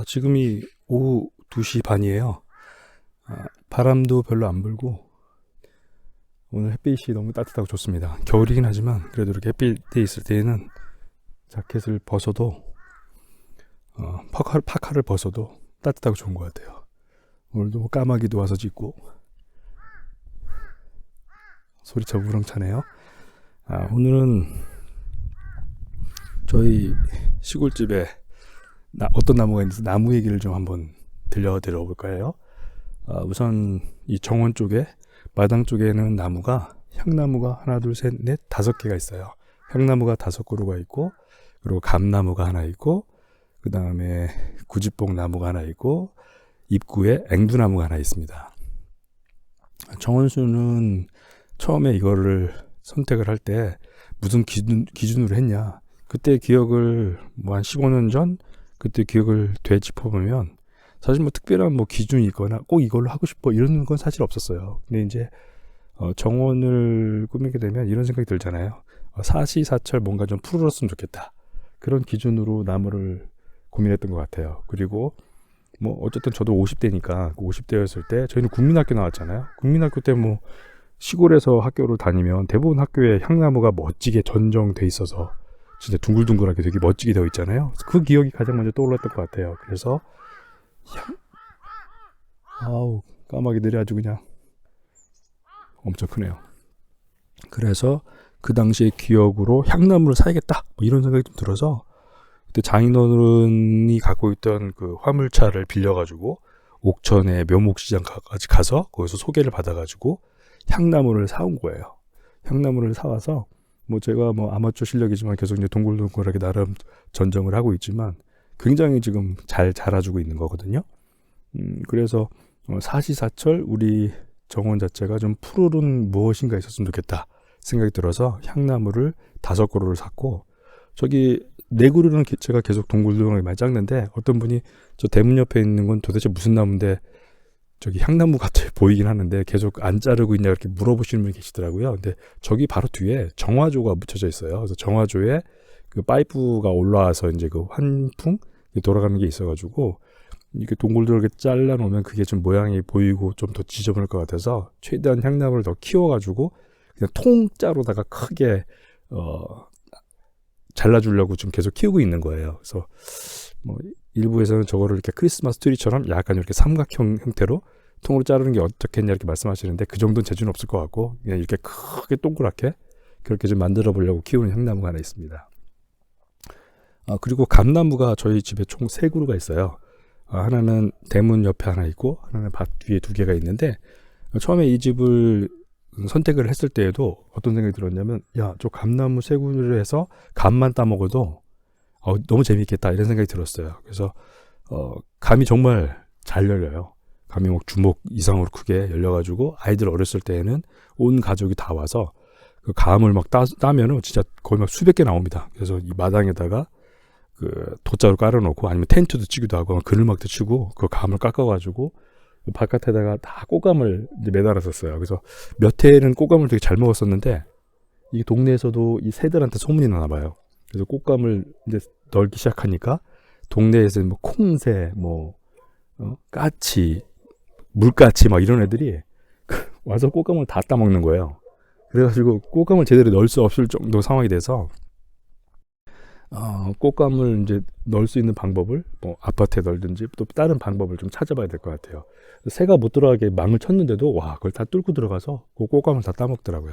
지금이 오후 2시 반이에요. 바람도 별로 안 불고 오늘 햇빛이 너무 따뜻하고 좋습니다. 겨울이긴 하지만 그래도 이렇게 햇빛에 있을 때에는 자켓을 벗어도 파카를 벗어도 따뜻하고 좋은 것 같아요. 오늘도 뭐 까마귀도 와서 짖고 소리쳐 우렁차네요. 오늘은 저희 시골집에 어떤 나무가 있는지 나무 얘기를 좀 한번 들려드려 볼까요? 우선 이 정원 쪽에 마당 쪽에는 나무가 향나무가 하나 둘 셋 넷 5개가 있어요. 향나무가 5그루가 있고, 그리고 감나무가 하나 있고, 그 다음에 구지뽕 나무가 하나 있고, 입구에 앵두나무가 하나 있습니다. 정원수는 처음에 이거를 선택을 할 때 무슨 기준으로 했냐, 그때 기억을 뭐 한 15년 전 그때 기억을 되짚어보면 사실 뭐 특별한 뭐 기준이 있거나 꼭 이걸로 하고 싶어 이런 건 사실 없었어요. 근데 이제 정원을 꾸미게 되면 이런 생각이 들잖아요. 사시사철 뭔가 좀 푸르렀으면 좋겠다, 그런 기준으로 나무를 고민했던 것 같아요. 그리고 뭐 어쨌든 저도 50대니까 50대였을 때 저희는 국민학교 나왔잖아요. 국민학교 때 뭐 시골에서 학교를 다니면 대부분 학교에 향나무가 멋지게 전정돼 있어서 진짜 둥글둥글하게 되게 멋지게 되어 있잖아요. 그 기억이 가장 먼저 떠올랐던 것 같아요. 그래서 까마귀들이 아주 그냥 엄청 크네요. 그래서 그 당시의 기억으로 향나무를 사야겠다, 뭐 이런 생각이 좀 들어서 그때 장인어른이 갖고 있던 그 화물차를 빌려가지고 옥천에 묘목시장까지 가서 거기서 소개를 받아가지고 향나무를 사온 거예요. 향나무를 사와서 뭐 제가 뭐 아마추어 실력이지만 계속 이제 동글동글하게 나름 전정을 하고 있지만 굉장히 지금 잘 자라주고 있는 거거든요. 그래서 사시사철 우리 정원 자체가 좀 푸르른 무엇인가 있었으면 좋겠다 생각이 들어서 향나무를 5그루를 샀고, 저기 4그루는 제가 계속 동글동글하게 많이 짰는데 어떤 분이 저 대문 옆에 있는 건 도대체 무슨 나무인데 저기 향나무 같아 보이긴 하는데 계속 안 자르고 있냐 이렇게 물어보시는 분이 계시더라고요. 근데 저기 바로 뒤에 정화조가 묻혀져 있어요. 그래서 정화조에 그 파이프가 올라와서 이제 그 환풍 돌아가는 게 있어가지고 이렇게 동글동글하게 잘라 놓으면 그게 좀 모양이 보이고 좀 더 지저분할 것 같아서 최대한 향나무를 더 키워가지고 그냥 통짜로다가 크게 잘라주려고 좀 계속 키우고 있는 거예요. 그래서 뭐 일부에서는 저거를 이렇게 크리스마스 트리처럼 약간 이렇게 삼각형 형태로 통으로 자르는 게 어떻겠냐 이렇게 말씀하시는데 그 정도는 재주는 없을 것 같고 그냥 이렇게 크게 동그랗게 그렇게 좀 만들어 보려고 키우는 향나무가 하나 있습니다. 그리고 감나무가 저희 집에 총 3그루가 있어요. 하나는 대문 옆에 하나 있고 하나는 밭 위에 2개가 있는데, 처음에 이 집을 선택을 했을 때에도 어떤 생각이 들었냐면, 저 감나무 3그루를 해서 감만 따먹어도 너무 재밌겠다 이런 생각이 들었어요. 그래서 감이 정말 잘 열려요. 감이 막 주먹 이상으로 크게 열려가지고 아이들 어렸을 때에는 온 가족이 다 와서 그 감을 막 따면은 진짜 거의 막 수백 개 나옵니다. 그래서 이 마당에다가 그 돗자루 깔아놓고 아니면 텐트도 치기도 하고 그늘막도 치고 그 감을 깎아가지고 바깥에다가 다 꽃감을 이제 매달았었어요. 그래서 몇 해는 꽃감을 되게 잘 먹었었는데 이 동네에서도 이 새들한테 소문이 나나 봐요. 그래서 꽃감을 이제 널기 시작하니까 동네에서 뭐 콩새, 뭐 까치, 물까치 막 이런 애들이 와서 꽃감을 다 따먹는 거예요. 그래가지고 꽃감을 제대로 넣을 수 없을 정도 상황이 돼서 꽃감을 이제 넣을 수 있는 방법을 뭐 아파트에 널든지 또 다른 방법을 좀 찾아봐야 될 것 같아요. 새가 못 들어가게 망을 쳤는데도 그걸 다 뚫고 들어가서 그 꽃감을 다 따먹더라고요.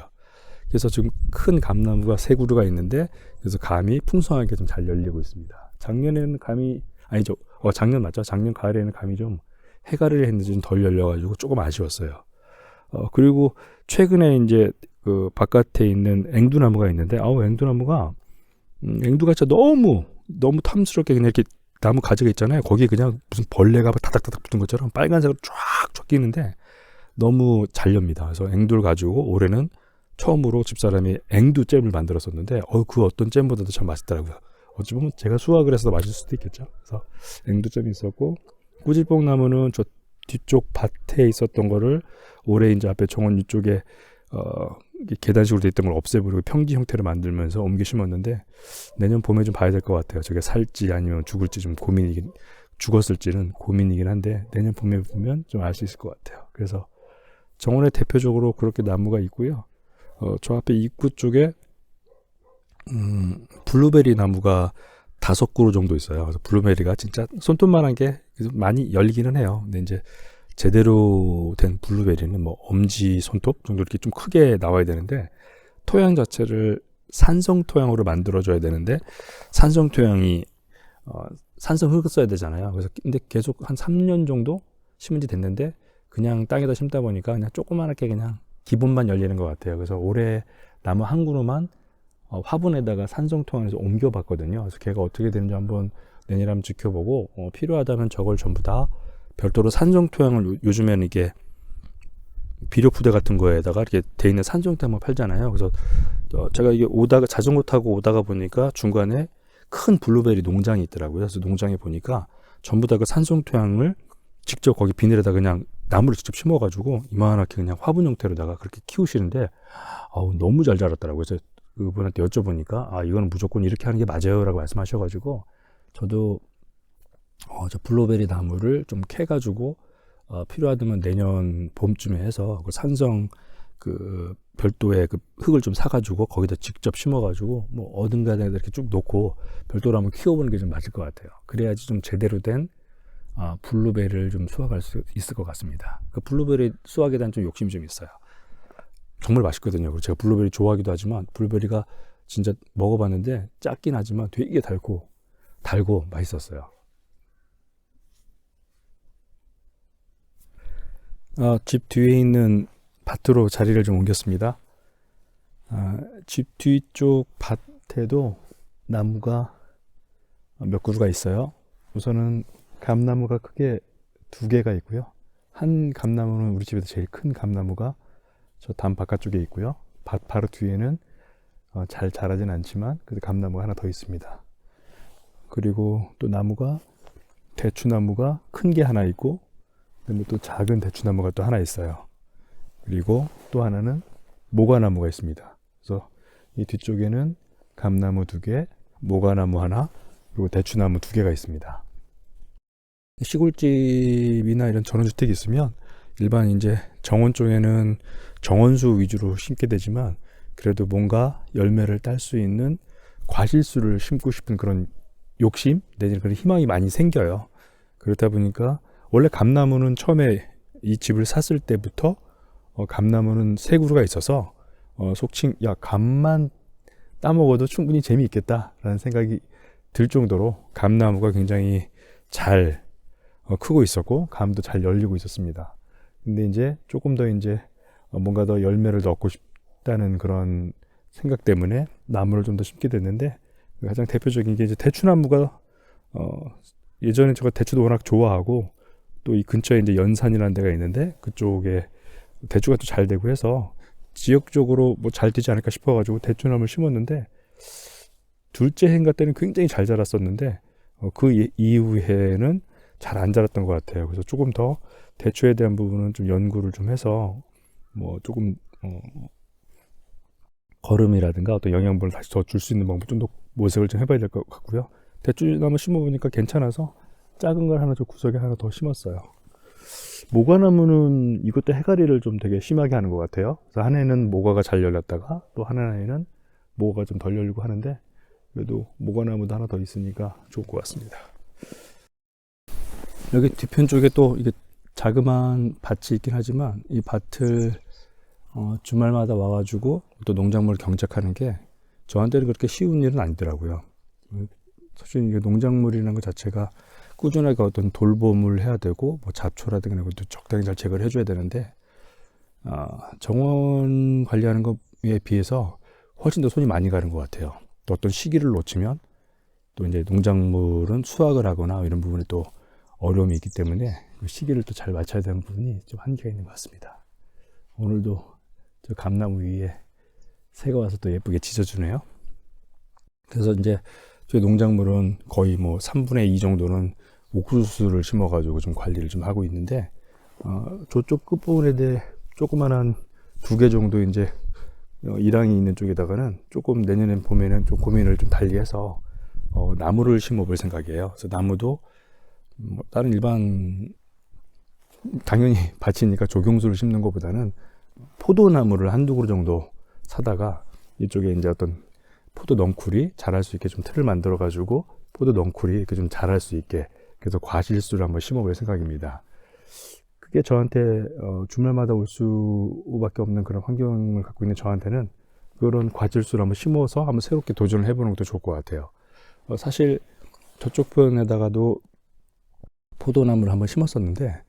그래서 지금 큰 감나무가 3그루가 있는데, 그래서 감이 풍성하게 좀 잘 열리고 있습니다. 작년에는 감이 아니죠. 작년 맞죠? 작년 가을에는 감이 좀 해가를 했는지 좀 덜 열려가지고 조금 아쉬웠어요. 그리고 최근에 이제 그 바깥에 있는 앵두나무가 있는데, 앵두나무가 앵두가 진짜 너무 탐스럽게 그냥 이렇게 나무 가지가 있잖아요. 거기에 그냥 무슨 벌레가 다닥다닥 붙은 것처럼 빨간색으로 쫙 끼는데 너무 잘 엽니다. 그래서 앵두를 가지고 올해는 처음으로 집사람이 앵두잼을 만들었었는데 그 어떤 잼보다도 참 맛있더라고요. 어찌 보면 제가 수확을 해서 맛있을 수도 있겠죠. 그래서 앵두잼이 있었고, 꾸질뽕나무는 저 뒤쪽 밭에 있었던 거를 올해 이제 앞에 정원 이쪽에 계단식으로 돼 있던 걸 없애버리고 평지 형태로 만들면서 옮겨 심었는데 내년 봄에 좀 봐야 될 것 같아요. 저게 살지 아니면 죽을지 좀 고민이 죽었을지는 고민이긴 한데 내년 봄에 보면 좀 알 수 있을 것 같아요. 그래서 정원에 대표적으로 그렇게 나무가 있고요. 저 앞에 입구 쪽에 블루베리 나무가 5그루 정도 있어요. 그래서 블루베리가 진짜 손톱만한 게 많이 열리기는 해요. 근데 이제 제대로 된 블루베리는 뭐 엄지 손톱 정도 이렇게 좀 크게 나와야 되는데, 토양 자체를 산성 토양으로 만들어줘야 되는데, 산성 토양이 산성 흙을 써야 되잖아요. 그래서 근데 계속 한 3년 정도 심은 지 됐는데 그냥 땅에다 심다 보니까 그냥 조그맣게 그냥 기본만 열리는 것 같아요. 그래서 올해 나무 한 그루만 화분에다가 산성 토양에서 옮겨봤거든요. 그래서 걔가 어떻게 되는지 한번 내년에 한번 지켜보고, 필요하다면 저걸 전부 다 별도로 산성 토양을 요즘에는 이게 비료 푸대 같은 거에다가 이렇게 돼 있는 산성 토양을 팔잖아요. 그래서 제가 이게 오다가 자전거 타고 오다가 보니까 중간에 큰 블루베리 농장이 있더라고요. 그래서 농장에 보니까 전부 다 그 산성 토양을 직접 거기 비닐에다 그냥 나무를 직접 심어가지고 이만하게 그냥 화분 형태로다가 그렇게 키우시는데 너무 잘 자랐더라고요. 그래서 그분한테 여쭤보니까 이거는 무조건 이렇게 하는 게 맞아요 라고 말씀하셔가지고, 저도 저 블루베리 나무를 좀 캐가지고 필요하다면 내년 봄쯤에 해서 그 산성 그 별도의 그 흙을 좀 사가지고 거기다 직접 심어가지고 뭐 어딘가에 이렇게 쭉 놓고 별도로 한번 키워보는 게 좀 맞을 것 같아요. 그래야지 좀 제대로 된 블루베리를 좀 수확할 수 있을 것 같습니다. 그 블루베리 수확에 대한 좀 욕심이 좀 있어요. 정말 맛있거든요. 그리고 제가 블루베리 좋아하기도 하지만 블루베리가 진짜 먹어봤는데 작긴 하지만 되게 달고 맛있었어요. 집 뒤에 있는 밭으로 자리를 좀 옮겼습니다. 집 뒤쪽 밭에도 나무가 몇 그루가 있어요. 우선은 감나무가 크게 2개가 있고요. 한 감나무는 우리 집에서 제일 큰 감나무가 저 담 바깥쪽에 있고요. 밭 바로 뒤에는 잘 자라진 않지만 그래도 감나무가 하나 더 있습니다. 그리고 또 나무가 대추나무가 큰 게 하나 있고, 그다음에 또 작은 대추나무가 또 하나 있어요. 그리고 또 하나는 모과나무가 있습니다. 그래서 이 뒤쪽에는 감나무 2개, 모과나무 하나, 그리고 대추나무 2개가 있습니다. 시골집이나 이런 전원주택이 있으면 일반 이제 정원 쪽에는 정원수 위주로 심게 되지만, 그래도 뭔가 열매를 딸 수 있는 과실수를 심고 싶은 그런 욕심 내지는 그런 희망이 많이 생겨요. 그렇다 보니까 원래 감나무는 처음에 이 집을 샀을 때부터 감나무는 3그루가 있어서 속칭 감만 따먹어도 충분히 재미있겠다라는 생각이 들 정도로 감나무가 굉장히 잘 크고 있었고 감도 잘 열리고 있었습니다. 근데 이제 조금 더 이제 뭔가 더 열매를 더 얻고 싶다는 그런 생각 때문에 나무를 좀 더 심게 됐는데, 가장 대표적인 게 이제 대추나무가 예전에 제가 대추도 워낙 좋아하고 또 이 근처에 이제 연산이라는 데가 있는데 그쪽에 대추가 또 잘 되고 해서 지역적으로 뭐 잘 되지 않을까 싶어가지고 대추나무를 심었는데, 둘째 해인가 때는 굉장히 잘 자랐었는데 그 이후에는 잘 안 자랐던 것 같아요. 그래서 조금 더 대추에 대한 부분은 좀 연구를 좀 해서 뭐 조금 거름이라든가 어떤 영양분을 다시 더 줄 수 있는 방법 좀 더 모색을 좀 해봐야 될 것 같고요. 대추나무 심어보니까 괜찮아서 작은 걸 하나 좀 구석에 하나 더 심었어요. 모과나무는 이것도 해가리를 좀 되게 심하게 하는 것 같아요. 그래서 한 해는 모과가 잘 열렸다가 또 한 해는 모과가 좀 덜 열리고 하는데, 그래도 모과나무도 하나 더 있으니까 좋을 것 같습니다. 여기 뒤편 쪽에 또 이게 자그마한 밭이 있긴 하지만 이 밭을 주말마다 와가지고 또 농작물을 경작하는 게 저한테는 그렇게 쉬운 일은 아니더라고요. 사실 이게 농작물이라는 것 자체가 꾸준하게 어떤 돌봄을 해야 되고 뭐 잡초라든가 이런 것도 적당히 잘 제거를 해줘야 되는데, 정원 관리하는 것에 비해서 훨씬 더 손이 많이 가는 것 같아요. 또 어떤 시기를 놓치면 또 이제 농작물은 수확을 하거나 이런 부분에 또 어려움이 있기 때문에 그 시기를 또 잘 맞춰야 되는 부분이 좀 한계가 있는 것 같습니다. 오늘도 저 감나무 위에 새가 와서 또 예쁘게 짖어주네요. 그래서 이제 저희 농작물은 거의 뭐 3분의 2 정도는 옥수수를 심어가지고 좀 관리를 좀 하고 있는데, 저쪽 끝부분에 대해 조그만한 2개 정도 이제 이랑이 있는 쪽에다가는 조금 내년에 봄에는 좀 고민을 좀 달리해서 나무를 심어볼 생각이에요. 그래서 나무도 뭐 다른 일반 당연히 밭이니까 조경수를 심는 것보다는 포도나무를 한두 그루 정도 사다가 이쪽에 이제 어떤 포도 넝쿨이 자랄 수 있게 좀 틀을 만들어 가지고 포도 넝쿨이 이렇게 좀 자랄 수 있게 그래서 과실수를 한번 심어볼 생각입니다. 그게 저한테 주말마다 올 수밖에 없는 그런 환경을 갖고 있는 저한테는 그런 과실수를 한번 심어서 한번 새롭게 도전을 해보는 것도 좋을 것 같아요. 사실 저쪽 편에다가도 포도나무를 한번 심었었는데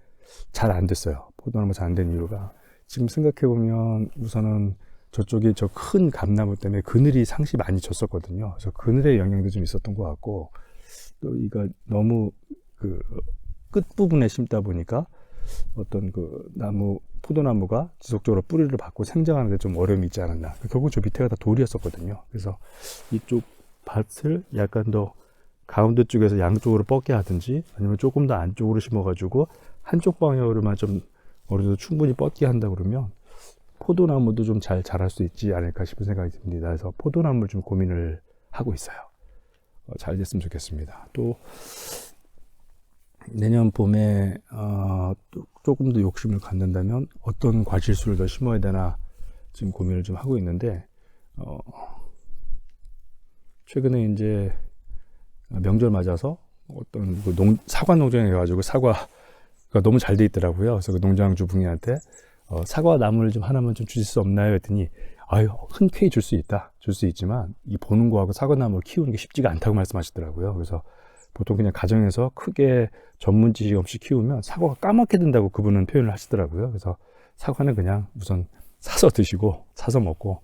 잘 안 됐어요. 포도나무 잘 안 된 이유가 지금 생각해보면 우선은 저쪽이 저 큰 감나무 때문에 그늘이 상시 많이 졌었거든요. 그래서 그늘의 영향도 좀 있었던 것 같고 또 이거 너무 그 끝부분에 심다 보니까 어떤 그 포도나무가 지속적으로 뿌리를 받고 생장하는 데 좀 어려움이 있지 않았나. 결국 저 밑에가 다 돌이었었거든요. 그래서 이쪽 밭을 약간 더 가운데 쪽에서 양쪽으로 뻗게 하든지 아니면 조금 더 안쪽으로 심어가지고 한쪽 방향으로만 좀 어느 정도 충분히 뻗게 한다 그러면 포도나무도 좀 잘 자랄 수 있지 않을까 싶은 생각이 듭니다. 그래서 포도나무를 좀 고민을 하고 있어요. 잘 됐으면 좋겠습니다. 또 내년 봄에 또 조금 더 욕심을 갖는다면 어떤 과실수를 더 심어야 되나 지금 고민을 좀 하고 있는데 최근에 이제 명절 맞아서 어떤 그 사과 농장에 가가지고 사과가 너무 잘 돼 있더라고요. 그래서 그 농장 주부님한테 사과 나무를 좀 하나만 좀 주실 수 없나요? 했더니 아유 흔쾌히 줄 수 있다. 줄 수 있지만 이 보는 거하고 사과 나무를 키우는 게 쉽지가 않다고 말씀하시더라고요. 그래서 보통 그냥 가정에서 크게 전문 지식 없이 키우면 사과가 까맣게 된다고 그분은 표현을 하시더라고요. 그래서 사과는 그냥 우선 사서 드시고 사서 먹고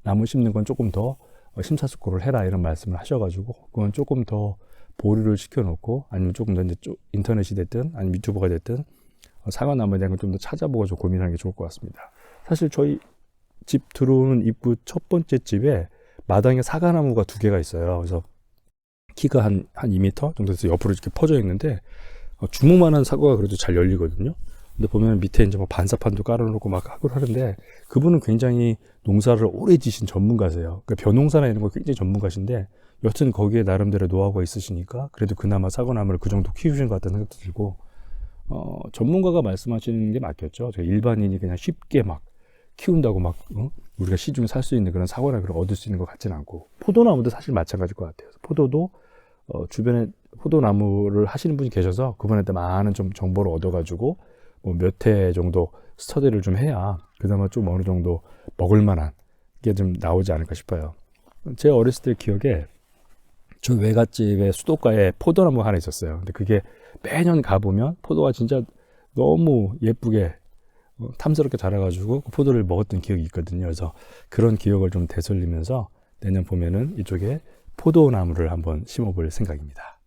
나무 심는 건 조금 더 심사숙고를 해라 이런 말씀을 하셔가지고 그건 조금 더 보류를 시켜놓고 아니면 조금 더 이제 인터넷이 됐든 아니면 유튜브가 됐든 사과나무에 대한 걸 좀 더 찾아보고 좀 고민하는 게 좋을 것 같습니다. 사실 저희 집 들어오는 입구 첫 번째 집에 마당에 사과나무가 2개가 있어요. 그래서 키가 한 2m 정도 돼서 옆으로 이렇게 퍼져 있는데 주먹만한 사과가 그래도 잘 열리거든요. 근데 보면 밑에 이제 뭐 반사판도 깔아놓고 막 하고 하는데 그분은 굉장히 농사를 오래 지신 전문가세요. 그러니까 벼농사나 이런 거 굉장히 전문가신데 여튼 거기에 나름대로 노하우가 있으시니까 그래도 그나마 사과나무를 그 정도 키우신 것 같다는 생각도 들고 전문가가 말씀하시는 게 맞겠죠. 일반인이 그냥 쉽게 막 키운다고 막 우리가 시중에 살 수 있는 그런 사과나무를 얻을 수 있는 것 같지는 않고 포도나무도 사실 마찬가지일 것 같아요. 포도도 주변에 포도나무를 하시는 분이 계셔서 그분한테 많은 좀 정보를 얻어가지고 뭐 몇 해 정도 스터디를 좀 해야 그나마 좀 어느 정도 먹을 만한 게 좀 나오지 않을까 싶어요. 제 어렸을 때 기억에 저 외갓집에 수도가에 포도나무가 하나 있었어요. 근데 그게 매년 가보면 포도가 진짜 너무 예쁘게 탐스럽게 자라가지고 그 포도를 먹었던 기억이 있거든요. 그래서 그런 기억을 좀 되살리면서 내년 봄에는 이쪽에 포도나무를 한번 심어볼 생각입니다.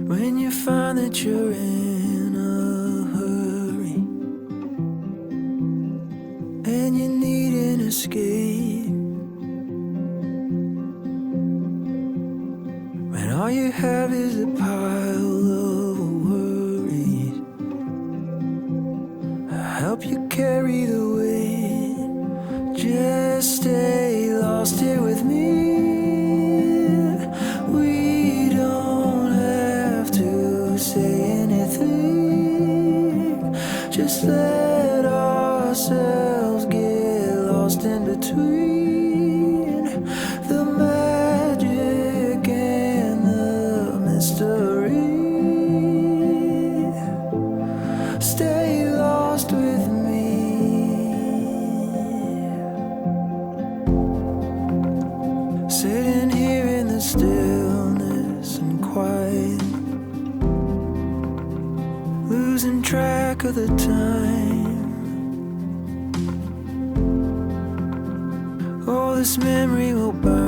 When you find that you're in a hurry and you need an escape, when all you have is a pile of worries, I'll help you carry the weight. Just stay lost here with me. We don't have to say anything. Just let ourselves get lost in between the magic and the mystery. Stay lost with me. Sitting here in the stillness and quiet, losing track of the time. Oh, this memory will burn